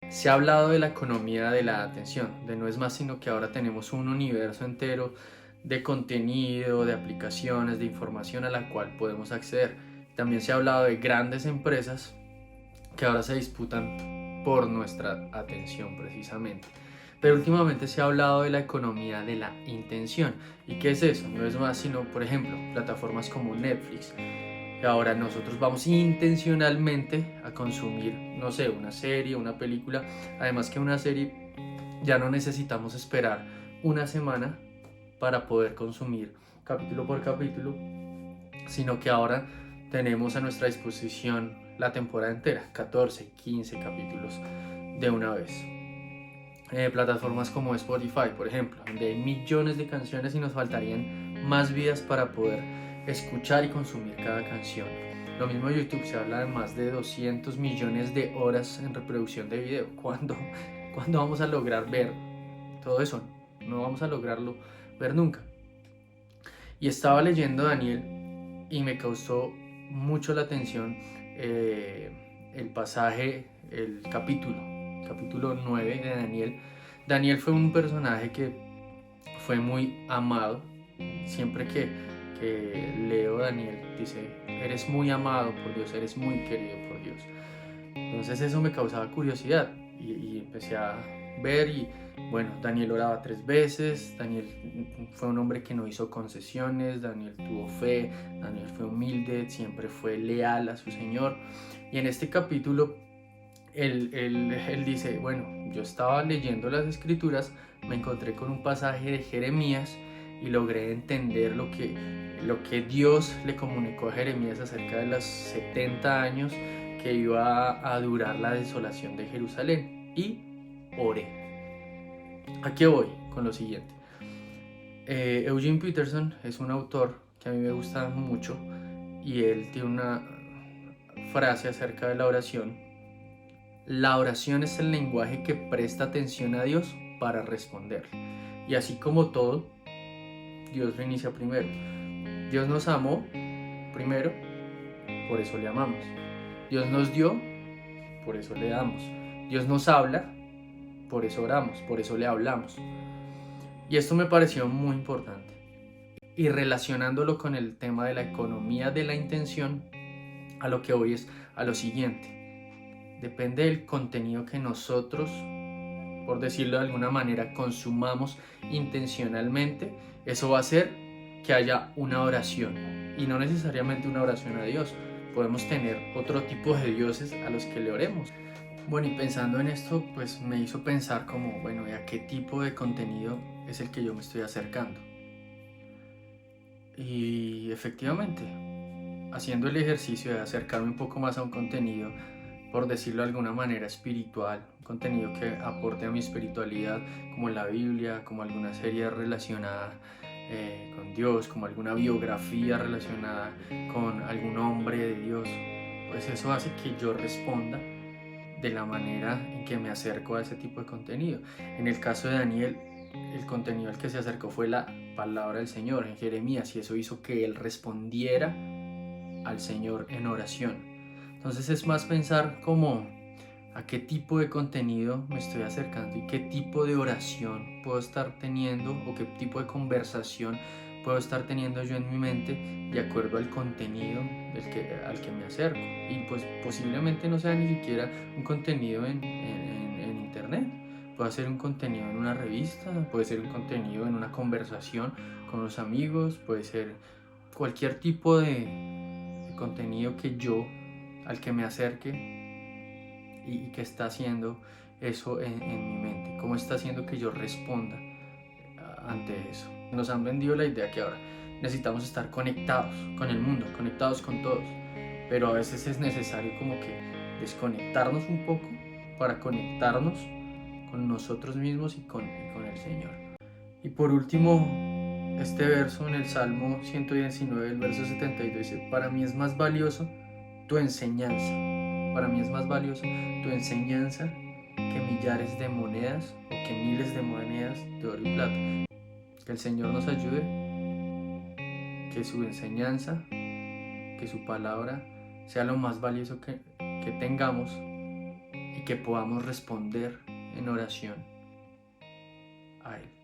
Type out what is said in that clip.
Se ha hablado de la economía de la atención, de no es más sino que ahora tenemos un universo entero de contenido, de aplicaciones, de información a la cual podemos acceder. También se ha hablado de grandes empresas que ahora se disputan por nuestra atención precisamente. Pero últimamente se ha hablado de la economía de la intención. ¿Y qué es eso? No es más sino, por ejemplo, plataformas como Netflix. Ahora nosotros vamos intencionalmente a consumir, no sé, una serie, una película. Además que una serie ya no necesitamos esperar una semana para poder consumir capítulo por capítulo, sino que ahora tenemos a nuestra disposición la temporada entera, 14, 15 capítulos de una vez. Plataformas como Spotify, por ejemplo, donde hay millones de canciones y nos faltarían más vidas para poder escuchar y consumir cada canción. Lo mismo YouTube, se habla de más de 200 millones de horas en reproducción de video. ¿Cuándo vamos a lograr ver todo eso? No vamos a lograrlo ver nunca. Y estaba leyendo Daniel y me causó mucho la atención el pasaje, el capítulo 9 de Daniel. Daniel fue un personaje que fue muy amado. Siempre que leo Daniel, dice, eres muy amado por Dios, eres muy querido por Dios. Entonces eso me causaba curiosidad y empecé a ver y bueno, Daniel oraba 3 veces, Daniel fue un hombre que no hizo concesiones, Daniel tuvo fe, Daniel fue humilde, siempre fue leal a su Señor. Y en este capítulo él dice, bueno, yo estaba leyendo las escrituras, me encontré con un pasaje de Jeremías y logré entender lo que Dios le comunicó a Jeremías acerca de los 70 años que iba a durar la desolación de Jerusalén. Y oré. ¿A qué voy? Con lo siguiente. Eugene Peterson es un autor que a mí me gusta mucho y él tiene una frase acerca de la oración. La oración es el lenguaje que presta atención a Dios para responderle. Y así como todo, Dios lo inicia primero. Dios nos amó primero, por eso le amamos. Dios nos dio, por eso le damos. Dios nos habla, por eso oramos, por eso le hablamos. Y esto me pareció muy importante. Y relacionándolo con el tema de la economía de la intención, a lo que voy es a lo siguiente. Depende del contenido que nosotros, por decirlo de alguna manera, consumamos intencionalmente, eso va a hacer que haya una oración. Y no necesariamente una oración a Dios. Podemos tener otro tipo de dioses a los que le oremos. Bueno, y pensando en esto, pues me hizo pensar como, bueno, ¿y a qué tipo de contenido es el que yo me estoy acercando? Y efectivamente, haciendo el ejercicio de acercarme un poco más a un contenido, por decirlo de alguna manera, espiritual, un contenido que aporte a mi espiritualidad, como la Biblia, como alguna serie relacionada con Dios, como alguna biografía relacionada con algún hombre de Dios, pues eso hace que yo responda de la manera en que me acerco a ese tipo de contenido. En el caso de Daniel, el contenido al que se acercó fue la palabra del Señor en Jeremías y eso hizo que él respondiera al Señor en oración. Entonces es más pensar como a qué tipo de contenido me estoy acercando y qué tipo de oración puedo estar teniendo o qué tipo de conversación puedo estar teniendo yo en mi mente de acuerdo al contenido al que me acerco. Y pues posiblemente no sea ni siquiera un contenido en internet. Puede ser un contenido en una revista, puede ser un contenido en una conversación con los amigos, puede ser cualquier tipo de contenido que yo, al que me acerque y que está haciendo eso en mi mente, cómo está haciendo que yo responda ante eso. Nos han vendido la idea que ahora necesitamos estar conectados con el mundo, conectados con todos, pero a veces es necesario como que desconectarnos un poco para conectarnos con nosotros mismos y con el Señor. Y por último, este verso en el Salmo 119, el verso 72 dice, para mí es más valioso tu enseñanza, para mí es más valioso tu enseñanza que millares de monedas o que miles de monedas de oro y plata. Que el Señor nos ayude, que su enseñanza, que su palabra sea lo más valioso que tengamos y que podamos responder en oración a Él.